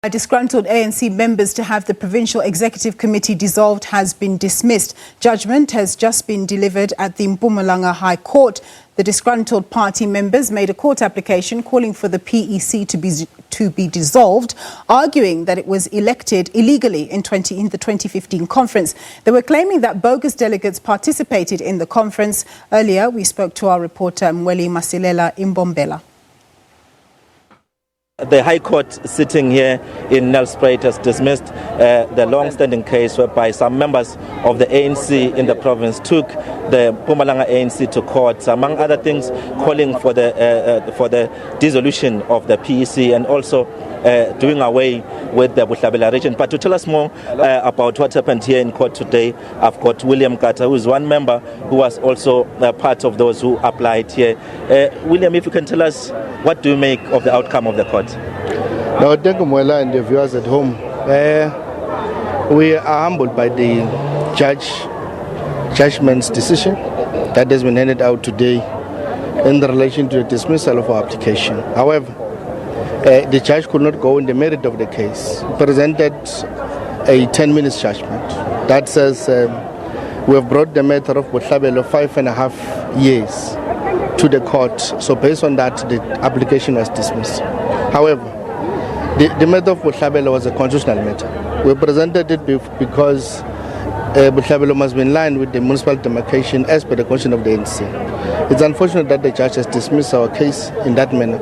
Disgruntled ANC members to have the Provincial Executive Committee dissolved has been dismissed. Judgment has just been delivered at the Mpumalanga High Court. The disgruntled party members made a court application calling for the PEC to be dissolved, arguing that it was elected illegally in the 2015 conference. They were claiming that bogus delegates participated in the conference. Earlier, we spoke to our reporter Mweli Masilela in Mbombela. The High Court sitting here in Nelspruit has dismissed the long-standing case whereby some members of the ANC in the province took the Mpumalanga ANC to court, among other things calling for the dissolution of the PEC and also doing away with the Mbombela region. But to tell us more about what happened here in court today, I've got William Carter, who is one member who was also part of those who applied here. William, if you can tell us, what do you make of the outcome of the court? Now, thank you, Mwela, and the viewers at home. We are humbled by the judgment's decision that has been handed out today in relation to the dismissal of our application. However, the judge could not go in the merit of the case. He presented a 10-minute judgment that says we have brought the matter of Mbombela of 5.5 years to the court. So based on that, the application was dismissed. However, the matter of Mbombela was a constitutional matter. We presented it because Mbombela must be in line with the municipal demarcation as per the constitution of the ANC. It's unfortunate that the judge has dismissed our case in that manner.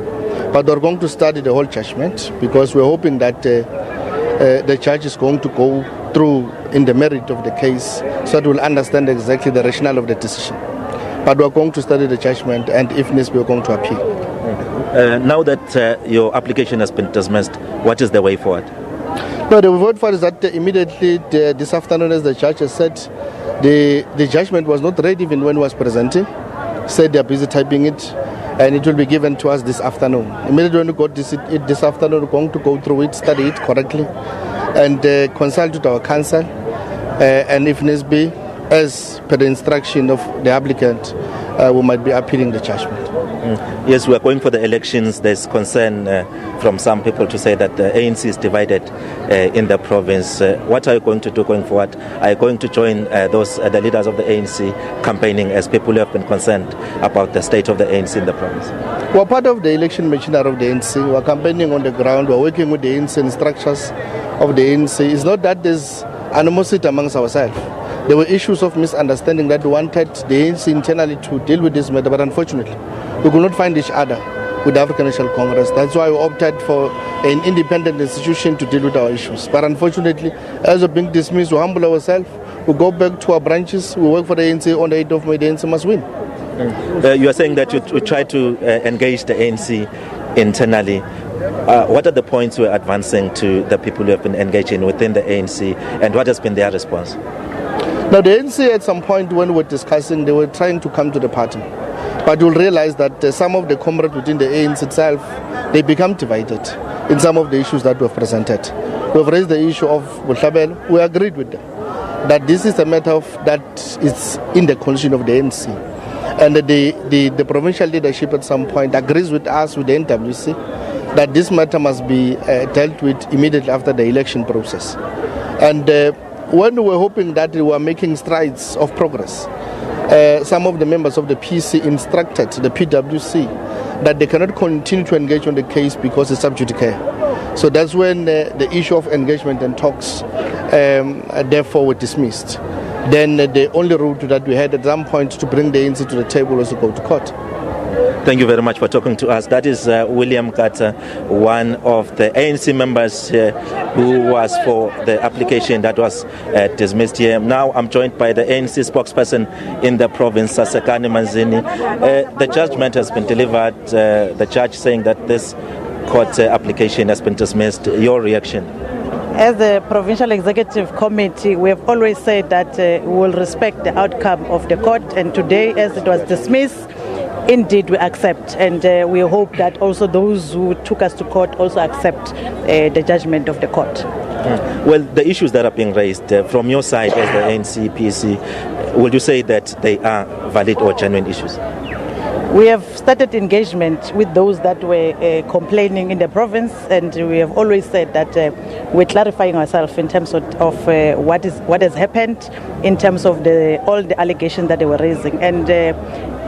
But we're going to study the whole judgment because we're hoping that the judge is going to go through in the merit of the case so that we'll understand exactly the rationale of the decision. But we're going to study the judgment and if necessary, we're going to appeal. Now that your application has been dismissed, what is the way forward? No, the way forward is that immediately this afternoon, as the judge has said, the judgment was not ready even when it was presenting. Said they're busy typing it. And it will be given to us this afternoon. Immediately when we got this afternoon, we're going to go through it, study it correctly, and consult with our counsel. And if needs be, as per the instruction of the applicant, we might be appealing the judgment. Yes, we are going for the elections. There's concern from some people to say that the ANC is divided in the province. What are you going to do going forward? Are you going to join the leaders of the ANC campaigning as people who have been concerned about the state of the ANC in the province? We're part of the election machinery of the ANC. We're campaigning on the ground. We're working with the ANC and structures of the ANC. It's not that there's animosity amongst ourselves. There were issues of misunderstanding that we wanted the ANC internally to deal with this matter, but unfortunately, we could not find each other with the African National Congress. That's why we opted for an independent institution to deal with our issues. But unfortunately, as we're being dismissed, we humble ourselves, we go back to our branches, we work for the ANC on the 8th of May, the ANC must win. You are saying that you try to engage the ANC internally. What are the points we're advancing to the people who have been engaging within the ANC, and what has been their response? Now, the ANC at some point when we were discussing, they were trying to come to the party. But you'll realize that some of the comrades within the ANC itself, they become divided in some of the issues that we've presented. We've raised the issue of Mbombela. We agreed with them that this is a matter that is in the constitution of the ANC. And the provincial leadership at some point agrees with us, with the NWC, that this matter must be dealt with immediately after the election process. And when we were hoping that we were making strides of progress, some of the members of the PC instructed the PwC that they cannot continue to engage on the case because it's sub judice. So that's when the issue of engagement and talks therefore were dismissed. Then the only route that we had at some point to bring the ANC to the table was to go to court. Thank you very much for talking to us. That is William Carter, one of the ANC members who was for the application that was dismissed here. Now I'm joined by the ANC spokesperson in the province, Sasekani Manzini. The judgment has been delivered, the judge saying that this court application has been dismissed. Your reaction? As the Provincial Executive Committee, we have always said that we will respect the outcome of the court, and today, as it was dismissed, indeed we accept, and we hope that also those who took us to court also accept the judgment of the court. Well, the issues that are being raised from your side as the ANC, PC, would you say that they are valid or genuine issues? We have started engagement with those that were complaining in the province, and we have always said that we're clarifying ourselves in terms of what has happened, in terms of all the allegations that they were raising. And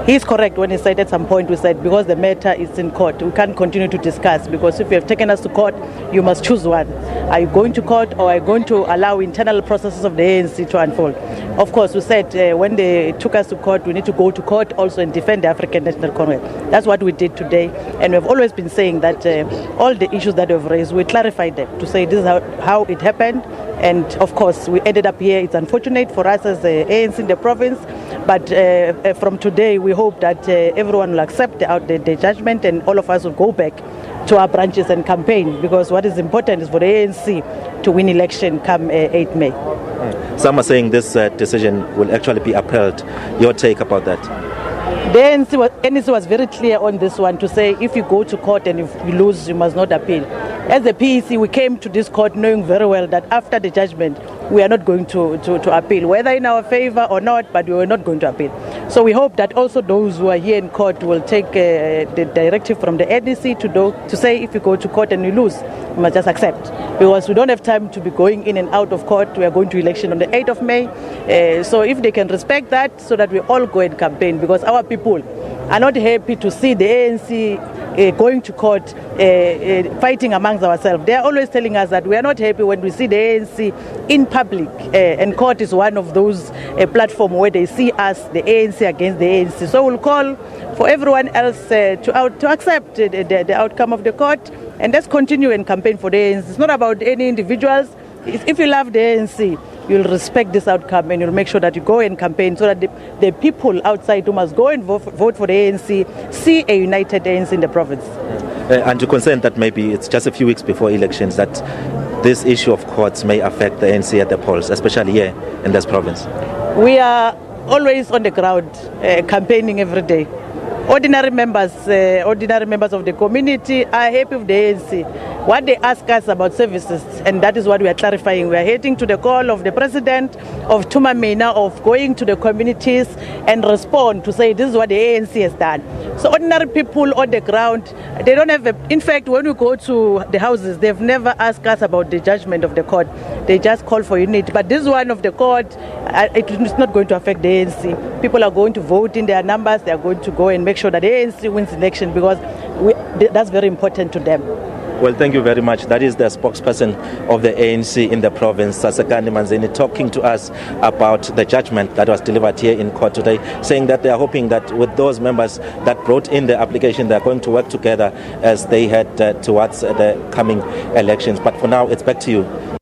he's correct when he said at some point, we said, because the matter is in court, we can't continue to discuss, because if you have taken us to court, you must choose one. Are you going to court, or are you going to allow internal processes of the ANC to unfold? Of course, we said when they took us to court, we need to go to court also and defend the African National Congress. That's what we did today. And we've always been saying that all the issues that we've raised, we clarified them to say this is how it happened. And of course, we ended up here. It's unfortunate for us as the ANC in the province. But from today, we hope that everyone will accept the judgment, and all of us will go back to our branches and campaign, because what is important is for the ANC to win election come 8 May. Some are saying this decision will actually be upheld. Your take about that? The ANC was very clear on this one to say if you go to court and if you lose, you must not appeal. As the PEC, we came to this court knowing very well that after the judgment, we are not going to appeal, whether in our favor or not, but we were not going to appeal. So we hope that also those who are here in court will take the directive from the NEC to say if you go to court and you lose, you must just accept. Because we don't have time to be going in and out of court. We are going to election on the 8th of May. So if they can respect that, so that we all go and campaign, because our people are not happy to see the ANC going to court, fighting amongst ourselves. They are always telling us that we are not happy when we see the ANC in public, and court is one of those platforms where they see us, the ANC against the ANC. So we'll call for everyone else to accept the outcome of the court, and let's continue and campaign for the ANC. It's not about any individuals. If you love the ANC, you'll respect this outcome, and you'll make sure that you go and campaign, so that the people outside who must go and vote for the ANC see a united ANC in the province. And you're concerned that maybe it's just a few weeks before elections that this issue of courts may affect the ANC at the polls, especially here in this province? We are always on the ground, campaigning every day. Ordinary members of the community are happy with the ANC. What they ask us about services, and that is what we are clarifying. We are heading to the call of the president of Tumamina of going to the communities and respond to say this is what the ANC has done. So ordinary people on the ground, they don't have in fact, when we go to the houses, they've never asked us about the judgment of the court. They just call for unity. But this one of the court, it is not going to affect the ANC. People are going to vote in their numbers. They are going to go and make sure that the ANC wins the election, because that's very important to them. Well, thank you very much. That is the spokesperson of the ANC in the province, Sasekani Manzini, talking to us about the judgment that was delivered here in court today, saying that they are hoping that with those members that brought in the application, they are going to work together as they head towards the coming elections. But for now, it's back to you.